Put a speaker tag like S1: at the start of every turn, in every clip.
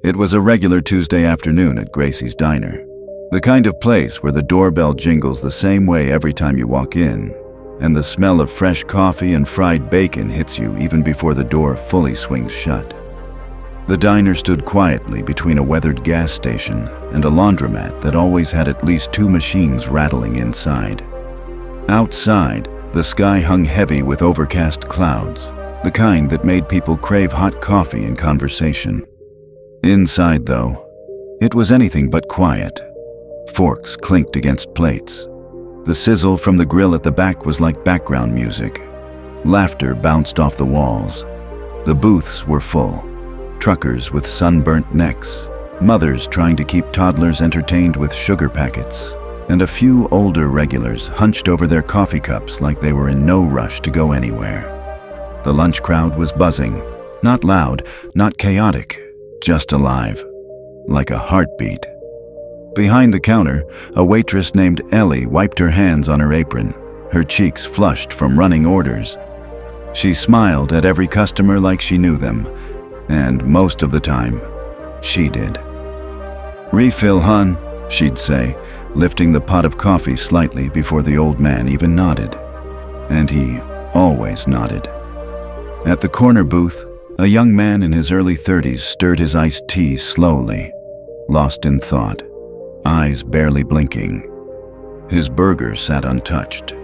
S1: It was a regular Tuesday afternoon at Gracie's Diner. The kind of place where the doorbell jingles the same way every time you walk in, and the smell of fresh coffee and fried bacon hits you even before the door fully swings shut. The diner stood quietly between a weathered gas station and a laundromat that always had at least two machines rattling inside. Outside, the sky hung heavy with overcast clouds, the kind that made people crave hot coffee and conversation. Inside, though, it was anything but quiet. Forks clinked against plates. The sizzle from the grill at the back was like background music. Laughter bounced off the walls. The booths were full. Truckers with sunburnt necks, mothers trying to keep toddlers entertained with sugar packets, and a few older regulars hunched over their coffee cups like they were in no rush to go anywhere. The lunch crowd was buzzing, not loud, not chaotic, just alive, like a heartbeat. Behind the counter, a waitress named Ellie wiped her hands on her apron, her cheeks flushed from running orders. She smiled at every customer like she knew them, and most of the time, she did. "Refill, hun," she'd say, lifting the pot of coffee slightly before the old man even nodded. And he always nodded. At the corner booth, a young man in his early 30s stirred his iced tea slowly, lost in thought, eyes barely blinking. His burger sat untouched.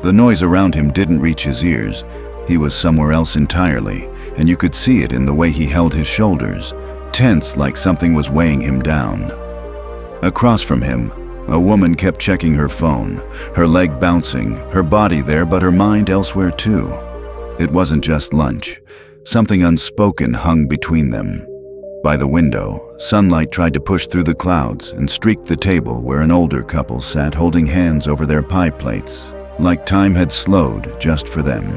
S1: The noise around him didn't reach his ears. He was somewhere else entirely, and you could see it in the way he held his shoulders, tense like something was weighing him down. Across from him, a woman kept checking her phone, her leg bouncing, her body there but her mind elsewhere too. It wasn't just lunch. Something unspoken hung between them. By the window, sunlight tried to push through the clouds and streaked the table where an older couple sat holding hands over their pie plates, like time had slowed just for them.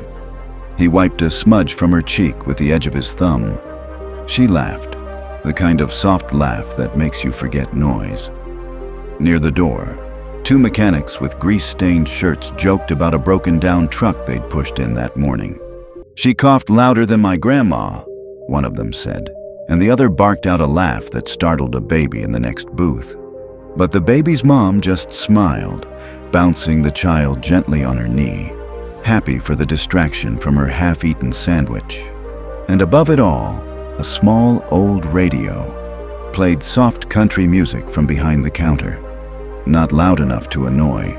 S1: He wiped a smudge from her cheek with the edge of his thumb. She laughed, the kind of soft laugh that makes you forget noise. Near the door, two mechanics with grease-stained shirts joked about a broken-down truck they'd pushed in that morning. "She coughed louder than my grandma," one of them said, and the other barked out a laugh that startled a baby in the next booth. But the baby's mom just smiled, bouncing the child gently on her knee, happy for the distraction from her half-eaten sandwich. And above it all, a small old radio played soft country music from behind the counter, not loud enough to annoy,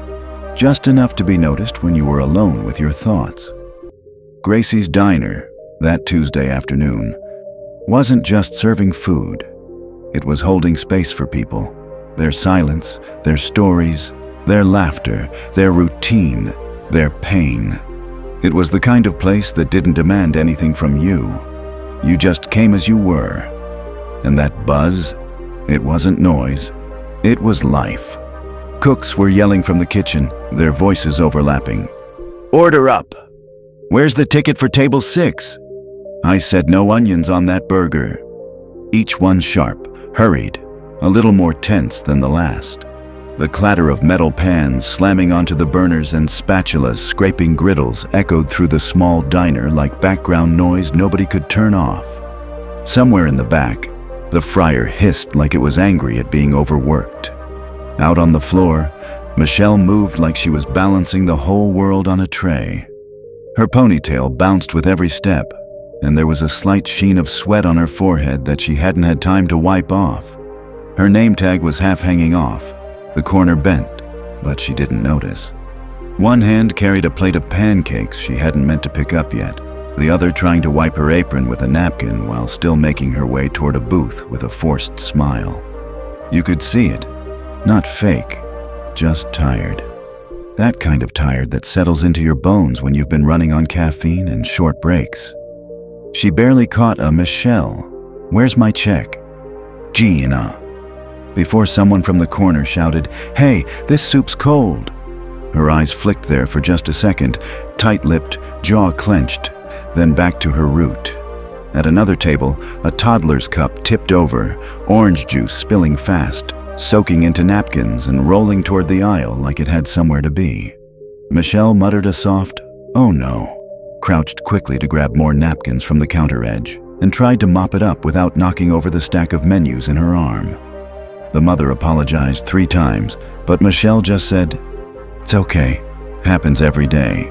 S1: just enough to be noticed when you were alone with your thoughts. Gracie's Diner, that Tuesday afternoon, wasn't just serving food. It was holding space for people, their silence, their stories, their laughter, their routine, their pain. It was the kind of place that didn't demand anything from you. You just came as you were. And that buzz, it wasn't noise, it was life. Cooks were yelling from the kitchen, their voices overlapping. "Order up! Where's the ticket for table 6? I said no onions on that burger." Each one sharp, hurried, a little more tense than the last. The clatter of metal pans slamming onto the burners and spatulas scraping griddles echoed through the small diner like background noise nobody could turn off. Somewhere in the back, the fryer hissed like it was angry at being overworked. Out on the floor, Michelle moved like she was balancing the whole world on a tray. Her ponytail bounced with every step, and there was a slight sheen of sweat on her forehead that she hadn't had time to wipe off. Her name tag was half hanging off, the corner bent, but she didn't notice. One hand carried a plate of pancakes she hadn't meant to pick up yet, the other trying to wipe her apron with a napkin while still making her way toward a booth with a forced smile. You could see it, not fake, just tired. That kind of tired that settles into your bones when you've been running on caffeine and short breaks. She barely caught a "Michelle, where's my check?" Gina. Before someone from the corner shouted, "Hey, this soup's cold." Her eyes flicked there for just a second, tight-lipped, jaw clenched, then back to her route. At another table, a toddler's cup tipped over, orange juice spilling fast, soaking into napkins and rolling toward the aisle like it had somewhere to be. Michelle muttered a soft, "Oh no," crouched quickly to grab more napkins from the counter edge. and tried to mop it up without knocking over the stack of menus in her arm. The mother apologized 3 times, but Michelle just said, "It's okay, happens every day,"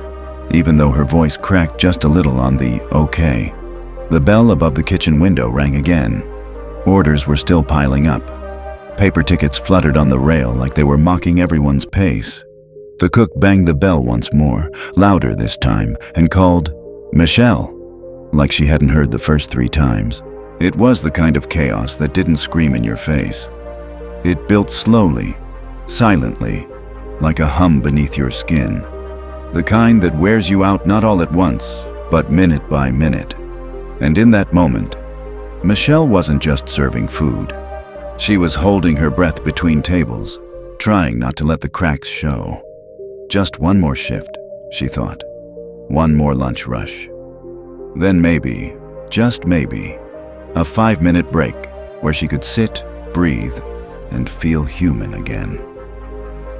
S1: even though her voice cracked just a little on the okay. The bell above the kitchen window rang again. Orders were still piling up. Paper tickets fluttered on the rail like they were mocking everyone's pace. The cook banged the bell once more, louder this time, and called, "Michelle," like she hadn't heard the first 3 times. It was the kind of chaos that didn't scream in your face. It built slowly, silently, like a hum beneath your skin. The kind that wears you out not all at once, but minute by minute. And in that moment, Michelle wasn't just serving food. She was holding her breath between tables, trying not to let the cracks show. Just one more shift, she thought. One more lunch rush. Then maybe, just maybe, a 5-minute break where she could sit, breathe, and feel human again.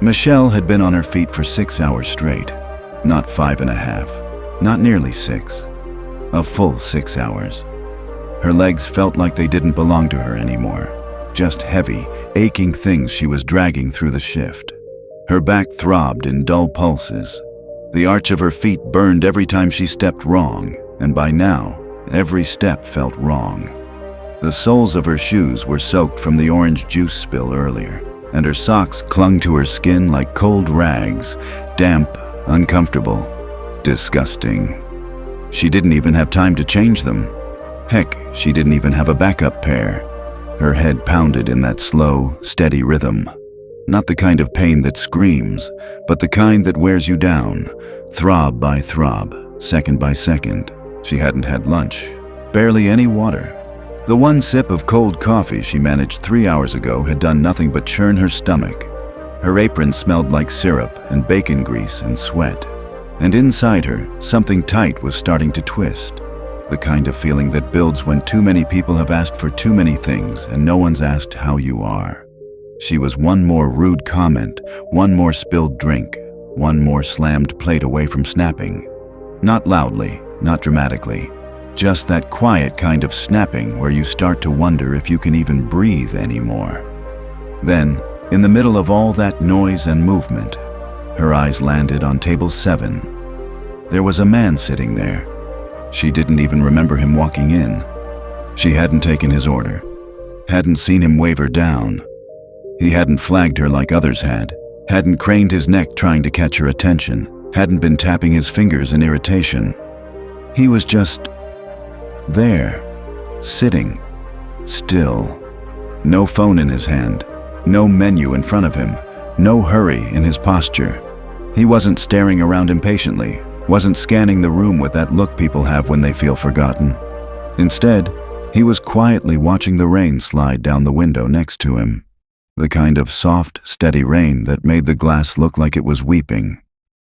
S1: Michelle had been on her feet for 6 hours straight. Not 5.5, not nearly 6. A full 6 hours. Her legs felt like they didn't belong to her anymore. Just heavy, aching things she was dragging through the shift. Her back throbbed in dull pulses. The arch of her feet burned every time she stepped wrong, and by now, every step felt wrong. The soles of her shoes were soaked from the orange juice spill earlier, and her socks clung to her skin like cold rags, damp, uncomfortable, disgusting. She didn't even have time to change them. Heck, she didn't even have a backup pair. Her head pounded in that slow, steady rhythm. Not the kind of pain that screams, but the kind that wears you down, throb by throb, second by second. She hadn't had lunch, barely any water. The one sip of cold coffee she managed 3 hours ago had done nothing but churn her stomach. Her apron smelled like syrup and bacon grease and sweat. And inside her, something tight was starting to twist. The kind of feeling that builds when too many people have asked for too many things and no one's asked how you are. She was one more rude comment, one more spilled drink, one more slammed plate away from snapping. Not loudly, not dramatically. Just that quiet kind of snapping where you start to wonder if you can even breathe anymore. Then, in the middle of all that noise and movement, her eyes landed on table 7. There was a man sitting there. She didn't even remember him walking in. She hadn't taken his order, hadn't seen him wave her down. He hadn't flagged her like others had, hadn't craned his neck trying to catch her attention, hadn't been tapping his fingers in irritation. He was just there, sitting, still. No phone in his hand, no menu in front of him, no hurry in his posture. He wasn't staring around impatiently, wasn't scanning the room with that look people have when they feel forgotten. Instead, he was quietly watching the rain slide down the window next to him. The kind of soft, steady rain that made the glass look like it was weeping.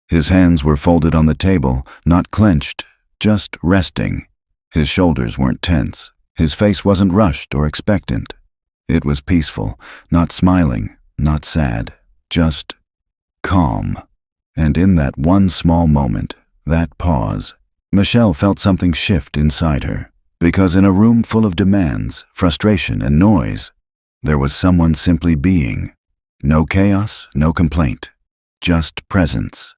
S1: His hands were folded on the table, not clenched, just resting. His shoulders weren't tense. His face wasn't rushed or expectant. It was peaceful, not smiling, not sad, just calm. And in that one small moment, that pause, Michelle felt something shift inside her. Because in a room full of demands, frustration, and noise, there was someone simply being. No chaos, no complaint, just presence.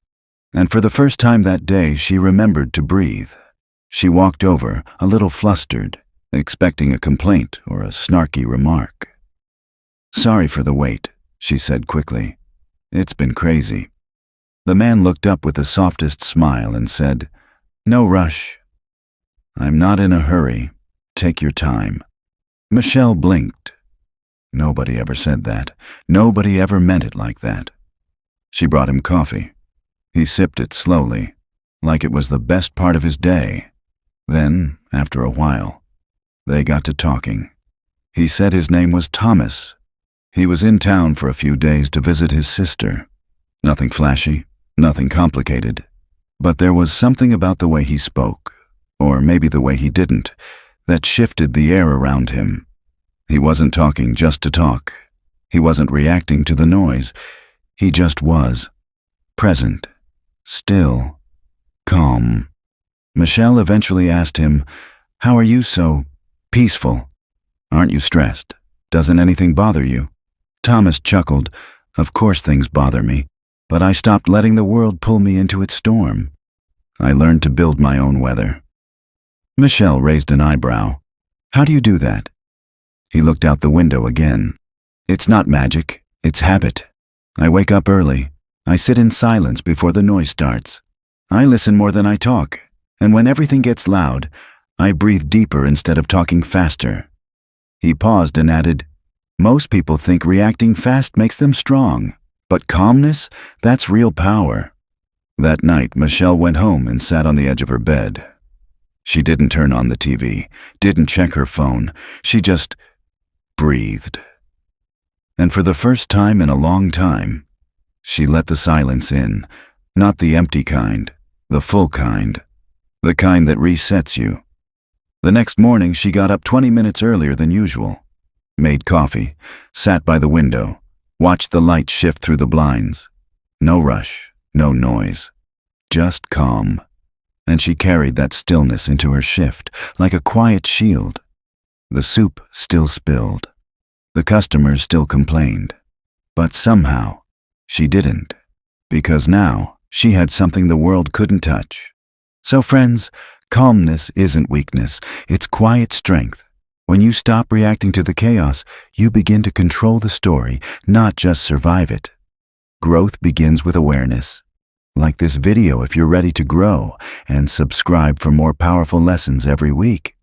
S1: And for the first time that day, she remembered to breathe. She walked over, a little flustered, expecting a complaint or a snarky remark. "Sorry for the wait," she said quickly. "It's been crazy." The man looked up with the softest smile and said, "No rush. I'm not in a hurry. Take your time." Michelle blinked. Nobody ever said that. Nobody ever meant it like that. She brought him coffee. He sipped it slowly, like it was the best part of his day. Then, after a while, they got to talking. He said his name was Thomas. He was in town for a few days to visit his sister. Nothing flashy, nothing complicated. But there was something about the way he spoke, or maybe the way he didn't, that shifted the air around him. He wasn't talking just to talk. He wasn't reacting to the noise. He just was. Present. Still. Calm. Michelle eventually asked him, How are you so peaceful? Aren't you stressed? Doesn't anything bother you? Thomas chuckled. Of course things bother me, but I stopped letting the world pull me into its storm. I learned to build my own weather. Michelle raised an eyebrow. How do you do that? He looked out the window again. It's not magic, it's habit. I wake up early. I sit in silence before the noise starts. I listen more than I talk, and when everything gets loud, I breathe deeper instead of talking faster. He paused and added, most people think reacting fast makes them strong, but calmness, that's real power. That night, Michelle went home and sat on the edge of her bed. She didn't turn on the TV, didn't check her phone. She just breathed. And for the first time in a long time, she let the silence in, not the empty kind, the full kind, the kind that resets you. The next morning, she got up 20 minutes earlier than usual, made coffee, sat by the window, watched the light shift through the blinds. No rush, no noise, just calm. And she carried that stillness into her shift, like a quiet shield. The soup still spilled. The customers still complained. But somehow, she didn't, because now she had something the world couldn't touch. So friends, calmness isn't weakness, it's quiet strength. When you stop reacting to the chaos, you begin to control the story, not just survive it. Growth begins with awareness. Like this video if you're ready to grow, and subscribe for more powerful lessons every week.